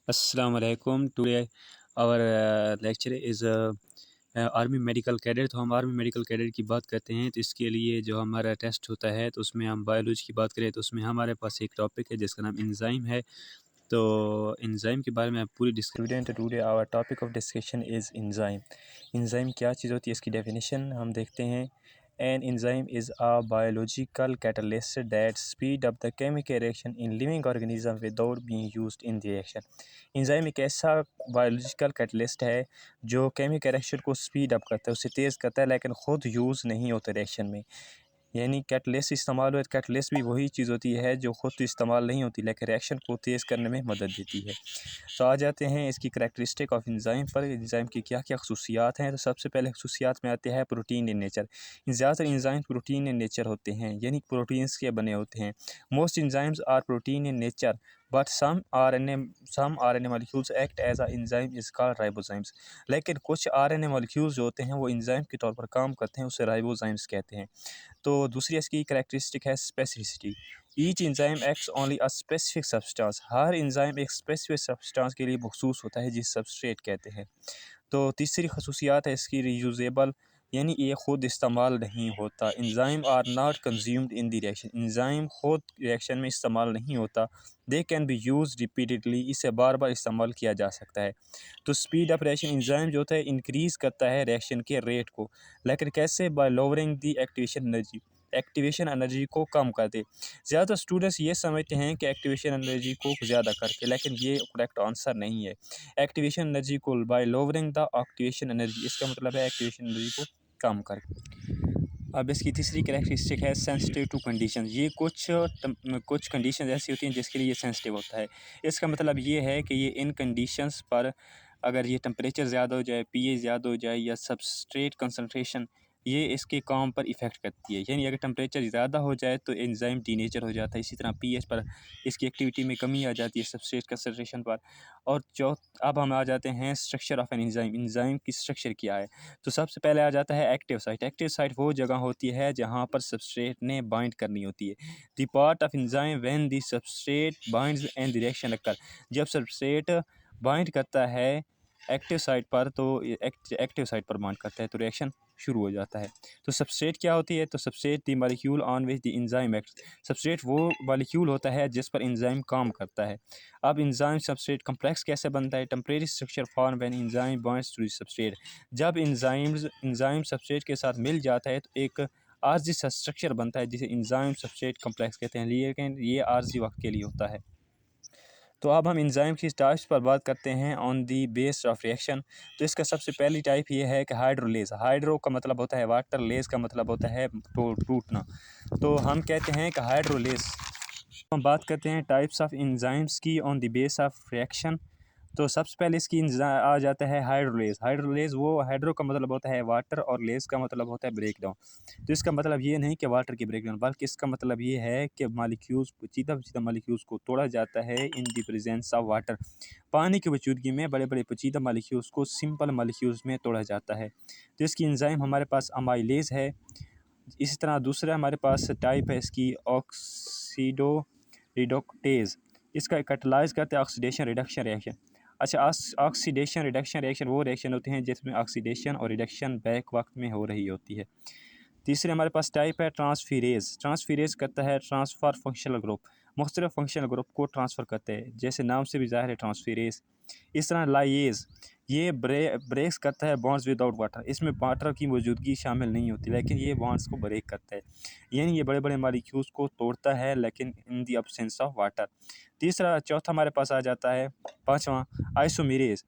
Assalamualaikum. Today our lecture is army medical cadet. तो हम army medical cadet की बात करते हैं तो इसके लिए जो हमारा टेस्ट होता है तो उसमें हम बायोलॉजी की बात करें तो उसमें हमारे पास एक टॉपिक है जिसका नाम इंजाइम है। तो इंजाइम के बारे में आप पूरी student today our topic of discussion is enzyme. Enzyme क्या चीज़ होती है, इसकी डेफिनेशन हम देखते हैं। An enzyme is a biological catalyst that speed up the chemical reaction in living organism without being used in the reaction. Enzyme एक ऐसा बायोलॉजिकल कैटलिस्ट है जो केमिकल रिएक्शन को स्पीड अप करता है, उसे तेज़ करता है, लेकिन ख़ुद यूज़ नहीं होता रिएक्शन में। यानी कैटलिस्ट इस्तेमाल हुआ, कैटलिस्ट भी वही चीज़ होती है जो ख़ुद तो इस्तेमाल नहीं होती लेकिन रिएक्शन को तेज़ करने में मदद देती है। तो आ जाते हैं इसकी करैक्टरिस्टिक ऑफ एंजाइम पर। एंजाइम की क्या क्या खसूसियात हैं। तो सबसे पहले खसूसियात में आते हैं प्रोटीन इन नेचर। ज़्यादातर एंजाइम प्रोटीन इन नेचर होते हैं, यानी प्रोटीन्स के बने होते हैं। Most enzymes are protein in nature but some R N A molecules act as a enzyme is called ribozymes. लेकिन कुछ आर-एन-ए मॉलिक्यूल्स जो होते हैं वो एंजाइम के तौर पर काम करते हैं, उसे राइबोजाइम्स कहते हैं। तो दूसरी इसकी करैक्टरिस्टिक है specificity. Each enzyme acts only a specific substance. Her enzyme एक स्पेसिफिक सब्सटेंस के लिए मखसूस होता है, जिस सबस्ट्रेट कहते हैं। तो तीसरी खसूसियात है इसकी रीयूजेबल, यानी ये खुद इस्तेमाल नहीं होता। Enzyme are not consumed in the reaction. Enzyme खुद रिएक्शन में इस्तेमाल नहीं होता। They can be use repeatedly. इसे बार बार इस्तेमाल किया जा सकता है। तो स्पीड ऑफ रिएक्शन, एंजाइम जो होता है इंक्रीज़ करता है रिएक्शन के रेट को, लेकिन कैसे? Bye lowering the activation energy. Activation energy को कम कर दे। ज़्यादातर स्टूडेंट्स ये समझते हैं कि एक्टिवेशन एनर्जी को ज़्यादा करके, लेकिन ये करेक्ट आंसर नहीं है। एक्टिवेशन एनर्जी को bye lowering the activation energy, इसका मतलब है एक्टिवेशन एनर्जी को कम कर। अब इसकी तीसरी कैरेक्टरिस्टिक है सेंसिटिव टू कंडीशन। ये कुछ कंडीशन ऐसी होती हैं जिसके लिए ये सेंसिटिव होता है। इसका मतलब ये है कि ये इन कंडीशंस पर अगर ये टेम्परेचर ज़्यादा हो जाए, पीएच ज़्यादा हो जाए या सबस्ट्रेट कंसनट्रेशन, ये इसके काम पर इफ़ेक्ट करती है। यानी अगर टेम्परेचर ज़्यादा हो जाए तो एंजाइम डीनेचर हो जाता है। इसी तरह पीएच पर इसकी एक्टिविटी में कमी आ जाती है, सबस्ट्रेट कंसनट्रेशन पर। और अब हम आ जाते हैं structure of an enzyme. Enzyme की स्ट्रक्चर क्या है? तो सबसे पहले आ जाता है एक्टिव साइट। एक्टिव साइट वो जगह होती है जहाँ पर सबस्ट्रेट ने बाइंड करनी होती है। The part of enzyme when the substrate binds and the reaction occur. जब सबस्ट्रेट बाइंड करता है एक्टिव साइट पर, तो एक्टिव साइट पर बाइंड करता है तो रिएक्शन शुरू हो जाता है। तो सबस्ट्रेट क्या होती है? तो substrate the molecule on which the enzyme acts. Substrate वो मॉलिक्यूल होता है जिस पर एंजाइम काम करता है। अब एंजाइम सबस्ट्रेट कॉम्प्लेक्स कैसे बनता है? Temporary structure form when enzyme binds to the substrate. जब एंजाइम सबस्ट्रेट के साथ मिल जाता है तो एक आर्जी सा स्ट्रक्चर बनता है जिसे एंजाइम सबस्ट्रेट कॉम्प्लेक्स कहते हैं, लेकिन ये आर्जी वक्त के लिए होता है। तो अब हम एंजाइम की टाइप्स पर बात करते हैं on the base of reaction. तो इसका सबसे पहली टाइप ये है कि हाइड्रोलेज। हाइड्रो का मतलब होता है वाटर, लेज का मतलब होता है टूटना। तो हम कहते हैं कि हाइड्रोलेज। हम बात करते हैं टाइप्स ऑफ एंजाइम्स की on the base of reaction. तो सबसे पहले इसकी आ जाता है हाइड्रोलेज। हाइड्रोलेज वो, हाइड्रो का मतलब होता है वाटर और लेज का मतलब होता है ब्रेक डाउन। तो इसका मतलब ये नहीं कि वाटर की ब्रेक डाउन, बल्कि इसका मतलब ये है कि मालिक्यूल्स, पेचीदा मालिक्यूल्स को तोड़ा जाता है in the presence of water. पानी की मौजूदगी में बड़े बड़े पेचीदा मालिक्यूल्स को सिंपल मालिक्यूल्स में तोड़ा जाता है। तो इसकी एंजाइम हमारे पास अमाइलेज है। इसी तरह दूसरा हमारे पास टाइप है इसकी ऑक्सीडो रिडोक्टेज। इसका कैटलाइज करते हैं ऑक्सीडेशन रिडक्शन रिएक्शन। अच्छा, ऑक्सीडेशन रिडक्शन रिएक्शन वो रिएक्शन होते हैं जिसमें ऑक्सीडेशन और रिडक्शन बैक वक्त में हो रही होती है। तीसरे हमारे पास टाइप है ट्रांसफीरेज। ट्रांसफीरेज करता है ट्रांसफ़र फंक्शनल ग्रुप। मुख्तलिफ फंक्शनल ग्रुप को ट्रांसफ़र करते हैं, जैसे नाम से भी ज़ाहिर है ट्रांसफीरेज। इस तरह लाइएज, ये ब्रेक्स करता है बॉन्ड्स विदाउट वाटर। इसमें वाटर की मौजूदगी शामिल नहीं होती, लेकिन ये बॉन्ड्स को ब्रेक करता है। यानी ये बड़े बड़े मॉलिक्यूल्स को तोड़ता है, लेकिन इन दी अब्सेंस ऑफ वाटर। चौथा हमारे पास आ जाता है पाँचवा, isomerase.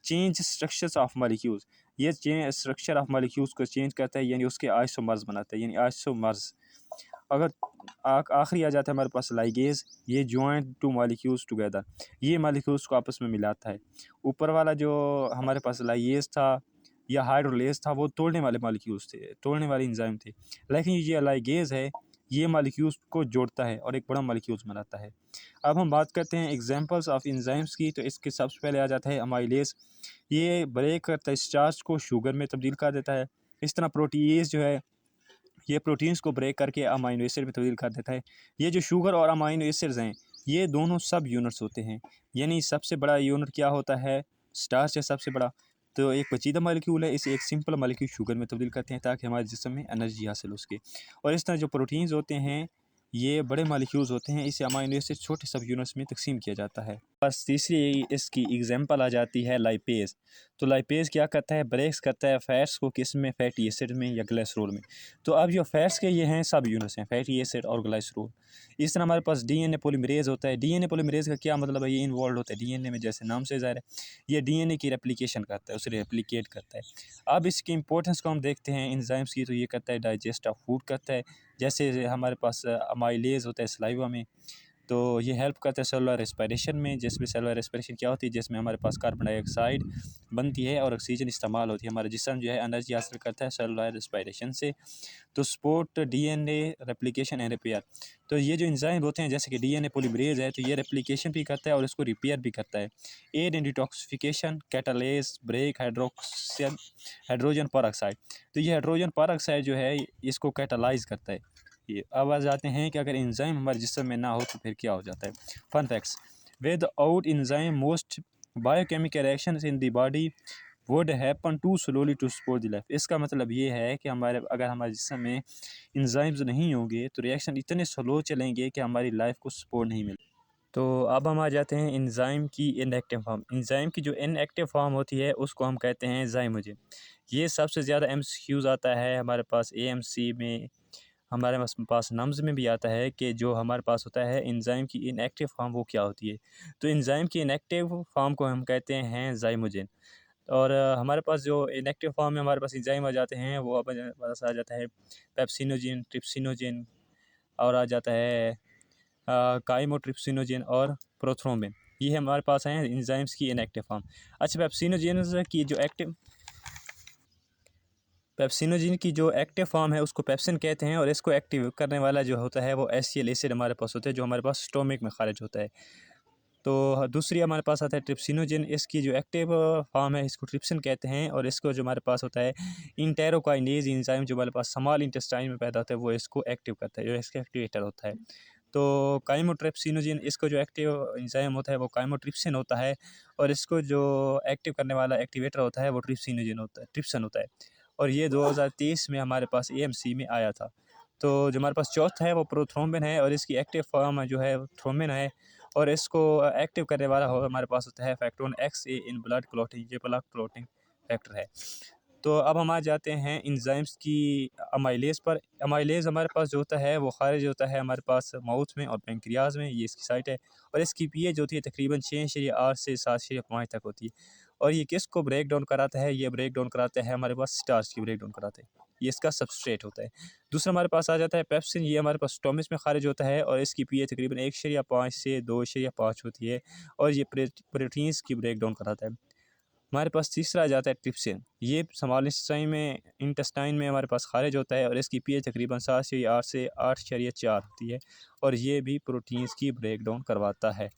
Change structures of molecules. ये चेंज स्ट्रक्चर ऑफ मॉलिक्यूल्स को चेंज करता है, यानी उसके आइसोमर्स बनाता है, यानी आइसोमर्स। अगर आखिरी आ जाता है हमारे पास लाइगेज। ये जॉइंट टू मॉलिक्यूल्स टुगेदर। ये मॉलिक्यूल्स को आपस में मिलाता है। ऊपर वाला जो हमारे पास लाइगेज था या हाइड्रोलेज था वो तोड़ने वाले मॉलिक्यूल्स थे, तोड़ने वाले एंजाइम थे। लेकिन ये लाइगेज है, ये मॉलिक्यूल्स को जोड़ता है और एक बड़ा मॉलिक्यूल्स बनाता है। अब हम बात करते हैं एग्जांपल्स ऑफ एंजाइम्स की। तो इसके सबसे पहले आ जाता है अमाइलेज। ये ब्रेक करता है स्टार्च को शुगर में तब्दील कर देता है। इस तरह प्रोटीएज जो है, ये प्रोटीन्स को ब्रेक करके अमाइनो एसिड में तब्दील कर देता है। ये जो शुगर और अमाइनो एसिड्स हैं, ये दोनों सब यूनिट्स होते हैं। यानी सबसे बड़ा यूनिट क्या होता है, स्टार्च है सबसे बड़ा। तो एक पेचीदा मालिक्यूल है, इसे एक सिंपल मालिक्यूल शुगर में तब्दील करते हैं ताकि हमारे जिस्म में एनर्जी हासिल हो सके। और इस तरह जो प्रोटीन्स होते हैं ये बड़े मालिक्यूल्स होते हैं, इसे अमाइनो एसिड छोटे सब यूनिट्स में तकसीम किया जाता है। बस तीसरी इसकी एग्जांपल आ जाती है लाइपेज। तो लाइपेज क्या करता है, ब्रेक्स करता है फैट्स को, किस में, फैटी एसिड में या ग्लिसरॉल में। तो अब जो फैट्स के ये हैं सब यूनिट्स हैं, फैटी एसिड और ग्लिसरॉल। इस तरह हमारे पास डीएनए पॉलीमरेज होता है। डीएनए पॉलीमरेज का क्या मतलब है, ये इन्वॉल्व होता है डीएनए में, जैसे नाम से ज़ाहिर है ये डीएनए की रेप्लिकेशन करता है, उसे रेप्लिकेट करता है। अब इसकी इंपॉर्टेंस को हम देखते हैं एंजाइम्स की, तो ये करता है डाइजेस्ट ऑफ फूड करता है। जैसे हमारे पास अमाइलेज होता है सलाइवा में, तो ये हेल्प करता है सेलुलर रेस्पिरेशन में, जिसमें सेलुलर रेस्पिरेशन क्या होती है, जिसमें हमारे पास कार्बन डाइऑक्साइड बनती है और ऑक्सीजन इस्तेमाल होती है। हमारा जिस्म जो है एनर्जी हासिल करता है सेलुलर रेस्पिरेशन से। तो support DNA replication and repair. तो ये जो एंजाइम होते हैं जैसे कि डीएनए पॉलीमरेज है, तो ये रेप्लिकेशन भी करता है और इसको रिपेयर भी करता है। Aid in detoxification, catalase, break hydroxyl hydrogen peroxide. तो ये हाइड्रोजन परऑक्साइड जो है इसको कैटालाइज करता है। ये अब आ जाते हैं कि अगर एंजाइम हमारे जिस्म में ना हो तो फिर क्या हो जाता है। Fun facts, without enzyme most biochemical reactions in the body would happen too slowly to support the life. इसका मतलब ये है कि हमारे जिस्म में एंजाइम्स नहीं होंगे तो रिएक्शन इतने स्लो चलेंगे कि हमारी लाइफ को सपोर्ट नहीं मिले। तो अब हम आ जाते हैं एंजाइम की इनएक्टिव फॉर्म। एंजाइम की जो इनएक्टिव फॉर्म होती है उसको हम कहते हैं ज़ाइमोजेन। ये सबसे ज़्यादा एमसीक्यूज़ आता है हमारे पास एएमसी में, हमारे पास नम्स में भी आता है कि जो हमारे पास होता है एंजाइम की इनएक्टिव फॉर्म वो क्या होती है। तो एंजाइम की इनएक्टिव फॉर्म को हम कहते हैं ज़ाइमोजेन। और हमारे पास जो इनएक्टिव फॉर्म में हमारे पास एंजाइम आ जाते हैं वो अपने पास आ जाता है पेप्सिनोजेन, ट्रिप्सिनोजेन, और आ जाता है काइमोट्रिप्सिनोजेन और प्रोथ्रोम्बिन। ये हमारे पास हैं एंजाइम्स की इनएक्टिव फॉर्म। अच्छा, पेप्सिनोजेन की जो एक्टिव फॉर्म है उसको पेप्सिन कहते हैं, और इसको एक्टिव करने वाला जो होता है वो एसियल एसिड हमारे पास होता है जो हमारे पास स्टोमिक में खारिज होता है। तो दूसरी हमारे पास आता है ट्रिप्सिनोजेन। इसकी जो एक्टिव फॉर्म है इसको ट्रिप्सिन कहते हैं, और इसको जो हमारे पास होता है इंटेरोकाइनेज एंजाइम जो हमारे पास स्मॉल इंटेस्टाइन में पैदा होता है वो इसको एक्टिव करता है, जो इसका एक्टिवेटर होता है। तो काइमोट्रिप्सिनोजेन, इसको जो एक्टिव एंजाइम होता है वो काइमोट्रिप्सिन होता है, और इसको जो एक्टिव करने वाला एक्टिवेटर होता है वो ट्रिप्सिन होता है। और ये 2023 में हमारे पास एएमसी में आया था। तो जो हमारे पास चौथा है वो प्रोथ्रोम्बिन है, और इसकी एक्टिव फॉर्म जो है थ्रोम्बिन है, और इसको एक्टिव करने वाला हो हमारे पास होता है factor X A in blood clotting, ये ब्लड क्लॉटिंग फैक्टर है। तो अब हम आ जाते हैं इंजाइम्स की अमाइलेज पर। अमाइलेज हमारे पास जो होता है वो खारिज होता है हमारे पास माउथ में और पेंक्रियाज में, ये इसकी साइट है। और इसकी पीएच होती है तकरीबन 6.8 से 7.5 तक होती है। और ये किस को ब्रेक डाउन कराता है, ये ब्रेक डाउन कराता है हमारे पास स्टार्च की ब्रेक डाउन कराता है, ये इसका सबस्ट्रेट होता है। दूसरा हमारे पास आ जाता है पेप्सिन, ये हमारे पास स्टोमिस में खारिज होता है, और इसकी पीएच तकरीबन 1.5 से 2.5 होती है, और ये प्रोटीन्स की ब्रेक डाउन कराता है। हमारे पास तीसरा आ जाता है ट्रिप्सिन, ये स्मॉल इंटेस्टाइन में हमारे पास खारिज होता है, और इसकी पीएच तकरीबन 7.8 से 8.4 होती है, और ये भी प्रोटीन्स की ब्रेक डाउन करवाता है।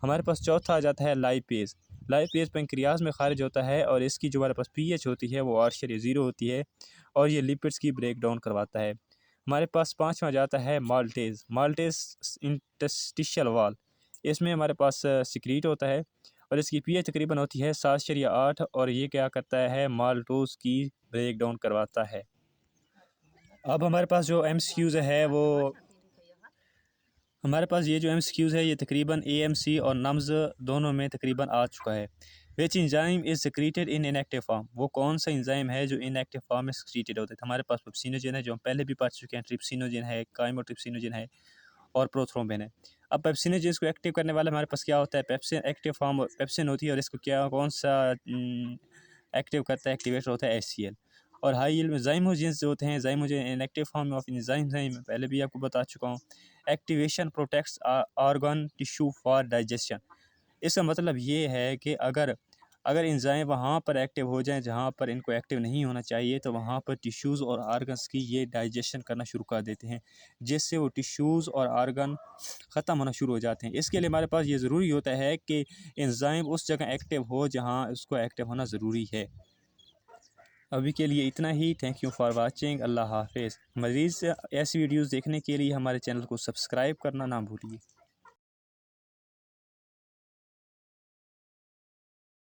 हमारे पास चौथा आ जाता है लाइपेज। लाइपेज पेंक्रियाज में खारिज होता है, और इसकी जो हमारे पास पीएच होती है वो 8.0 होती है, और ये लिपिड्स की ब्रेक डाउन करवाता है। हमारे पास पाँचवा आ जाता है माल्टेज। माल्टेज इंटस्टिशियल वाल, इसमें हमारे पास सिक्रीट होता है, और इसकी पीएच तकरीबन होती है 7.8, और ये क्या करता है, माल्टोज़ की ब्रेक डाउन करवाता है। अब हमारे पास जो एमसीक्यूज़ है वो हमारे पास ये जो एमसीक्यूज़ है ये तकरीबन एएमसी और नम्स दोनों में तकरीबन आ चुका है। Which enzyme is secreted in inactive form, वो कौन सा एंजाइम है जो इनएक्टिव फॉर्म में सिक्रीटेड होता है। हमारे पास पेप्सिनोजेन है जो हम पहले भी पढ़ चुके हैं, ट्रिप्सिनोजेन है, काइमोट्रिप्सिनोजेन है, और प्रोथ्रोम्बिन है। अब पेप्सिनोजेन को एक्टिव करने वाला हमारे पास क्या होता है, पेप्सिन एक्टिव फॉर्म पेप्सिन होती है, और इसको कौन सा एक्टिव करता है, एक्टिवेटर होता है एचसीएल। और हाई यील्ड में ज़ाइमोजेंस जो होते हैं, ज़ाइमोजेन इनएक्टिव फॉर्म ऑफ एंजाइम्स हैं, मैं पहले भी आपको बता चुका हूँ। Activation protects organ tissue for digestion. इसका मतलब ये है कि अगर अगर एंजाइम वहाँ पर एक्टिव हो जाएँ जहाँ पर इनको एक्टिव नहीं होना चाहिए, तो वहाँ पर टिश्यूज़ और आर्गन्स की ये डाइजेशन करना शुरू कर देते हैं, जिससे वो टिश्यूज़ और आर्गन ख़त्म होना शुरू हो जाते हैं। इसके लिए हमारे पास ये ज़रूरी होता है कि एंजाइम उस जगह एक्टिव हो जहाँ उसको एक्टिव होना ज़रूरी है। अभी के लिए इतना ही। Thank you for watching. अल्लाह हाफ़िज़। मज़ीद ऐसी वीडियोज़ देखने के लिए हमारे चैनल को सब्सक्राइब करना ना भूलिए।